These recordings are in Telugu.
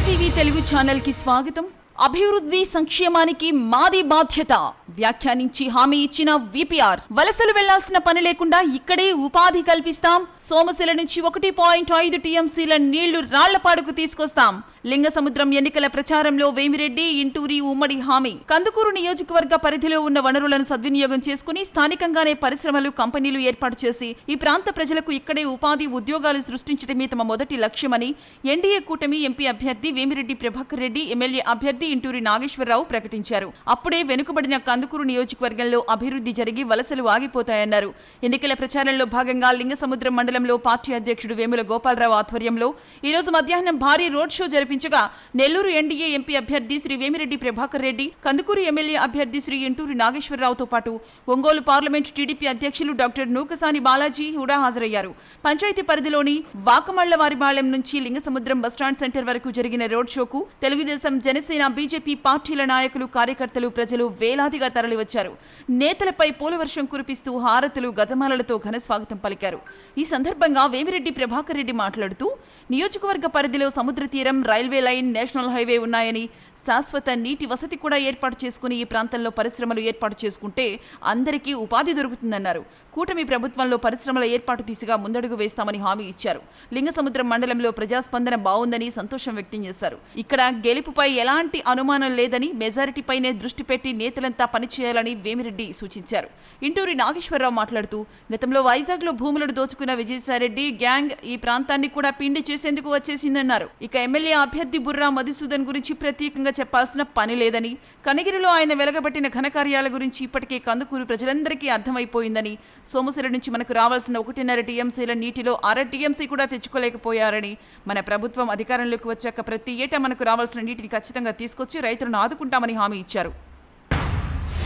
టీవీ తెలుగు ఛానల్ కి స్వాగతం. అభివృద్ధి సంక్షేమానికి మాది బాధ్యత వ్యాఖ్యానించి హామీ ఇచ్చిన విపిఆర్. వలసలు వెళ్లాల్సిన పని లేకుండా ఇక్కడే ఉపాధి కల్పిస్తాం. సోమశిల నుంచి 1.5 టీఎంసీల నీళ్లు రాళ్లపాడుకు తీసుకొస్తాం. లింగసముద్రం ఎన్నికల ప్రచారంలో వేమిరెడ్డి, ఇంటూరి ఉమ్మడి హామీ. కందుకూరు నియోజకవర్గ పరిధిలో ఉన్న వనరులను సద్వినియోగం చేసుకుని స్థానికంగానే పరిశ్రమలు, కంపెనీలు ఏర్పాటు చేసి ఈ ప్రాంత ప్రజలకు ఇక్కడే ఉపాధి, ఉద్యోగాలు సృష్టించడమే తమ మొదటి లక్ష్యమని ఎన్డీఏ కూటమి ఎంపీ అభ్యర్థి వేమిరెడ్డి ప్రభాకర్ రెడ్డి, ఎమ్మెల్యే అభ్యర్థి ఇంటూరి నాగేశ్వరరావు ప్రకటించారు. అప్పుడే వెనుకబడిన కందుకూరు నియోజకవర్గంలో అభివృద్ధి జరిగి వలసలు ఆగిపోతాయన్నారు. ఎన్నికల ప్రచారంలో భాగంగా లింగసముద్రం మండలంలో పార్టీ అధ్యక్షుడు వేముల గోపాలరావు ఆధ్వర్యంలో ఈ రోజు మధ్యాహ్నం భారీ రోడ్ షో జరిపించగా నెల్లూరు ఎన్డీఏ ఎంపీ అభ్యర్థి శ్రీ వేమిరెడ్డి ప్రభాకర్ రెడ్డి, కందుకూరు ఎమ్మెల్యే అభ్యర్థి శ్రీ ఇంటూరి నాగేశ్వరరావుతో పాటు ఒంగోలు పార్లమెంట్ టీడీపీ అధ్యక్షులు డాక్టర్ నూకసాని బాలాజీ కూడా హాజరయ్యారు. పంచాయతీ పరిధిలోని వాకమళ్లవారిపాళెం నుంచి లింగసముద్రం బస్టాండ్ సెంటర్ వరకు జరిగిన రోడ్ షోకు తెలుగుదేశం, జనసేన, బీజేపీ పార్టీల నాయకులు, కార్యకర్తలు, ప్రజలు వేలాదిగా తరలివచ్చారు. నేతలపై పూలవర్షం కురిపిస్తూ హారతులు, గజమాలలతో ఘనస్వాగతం పలికారు. ఈ సందర్భంగా వేమిరెడ్డి ప్రభాకర్ రెడ్డి మాట్లాడుతూ నియోజకవర్గ పరిధిలో సముద్ర తీరం, రైల్వే లైన్, నేషనల్ హైవే ఉన్నాయని, శాశ్వత నీటి వసతి కూడా ఏర్పాటు చేసుకుని ఈ ప్రాంతంలో పరిశ్రమలు ఏర్పాటు చేసుకుంటే అందరికీ ఉపాధి దొరుకుతుందన్నారు. కూటమి ప్రభుత్వంలో పరిశ్రమల ఏర్పాటు దిశగా ముందడుగు వేస్తామని హామీ ఇచ్చారు. లింగసముద్రం మండలంలో ప్రజాస్పందన బాగుందని సంతోషం వ్యక్తం చేశారు. ఇక్కడ గెలుపుపై ఎలాంటి అనుమానం లేదని, మెజారిటీపైనే దృష్టి పెట్టి నేతలంతా పనిచేయాలని వేమిరెడ్డి సూచించారు. ఇంటూరి నాగేశ్వరరావు మాట్లాడుతూ గతంలో వైజాగ్లో భూములను దోచుకున్న విజయసాయిరెడ్డి గ్యాంగ్ ఈ ప్రాంతాన్ని కూడా పిండి చేసేందుకు వచ్చేసిందన్నారు. ఇక ఎమ్మెల్యే అభ్యర్థి బుర్రా మధుసూదన్ గురించి ప్రత్యేకంగా చెప్పాల్సిన పని లేదని, కనిగిరిలో ఆయన వెలగబట్టిన ఘనకార్యాల గురించి ఇప్పటికే కందుకూరు ప్రజలందరికీ అర్థమైపోయిందని, సోమశిల నుంచి మనకు రావాల్సిన 1.5 టీఎంసీల నీటిలో 1/2 టీఎంసీ కూడా తెచ్చుకోలేకపోయారని, మన ప్రభుత్వం అధికారంలోకి వచ్చాక ప్రతి ఏటా మనకు రావాల్సిన నీటిని ఖచ్చితంగా తీసుకొచ్చి రైతులను ఆదుకుంటామని హామీ ఇచ్చారు.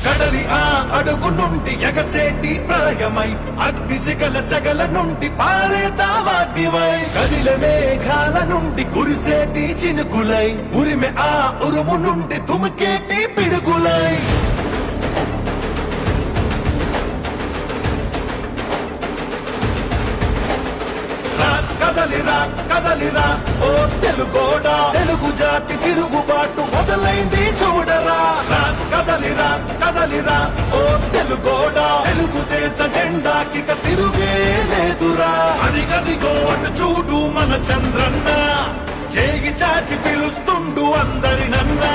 కడలి ఆ అడుగు నుండి ఎగసేటి ప్రళయమై, అగ్ని సిగల సగల నుండి పారేతావాగ్నివై, కదిల మేఘాల నుండి కురిసేటి చినుకులై, ఉరిమె ఆ ఉరుము నుండి తుమికేటి పిడుగులై, కదలిరా కదలిరా ఓ తెలుగోడా, తెలుగు జాతి తిరుగుబాటు మొదలైంది చూడరా. కదలిరా కదలిరా ఓ తెలుగోడా, తెలుగుదేశ జెండాకి తిరుగే లేదురా. అదిగదిగో అటు చూడు మన చంద్రన్న, చేయి చాచి పిలుస్తుండు అందరినన్నా.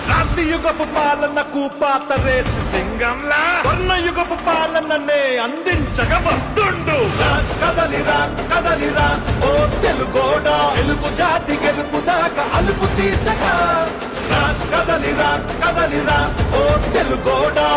క్రాంతియుగపు పాలనకు పాతరేసి సింగంలా వర్ణయుగపు పాలననే అందించగ వస్తుండు. కదలిరా కదలిరా ఓ తెలుగోడా, తెలుగు జాతి గెలుపు దాకా అలుపు తీర్చగా. కదలిరా కదలిరా ఓ తెలుగోడా.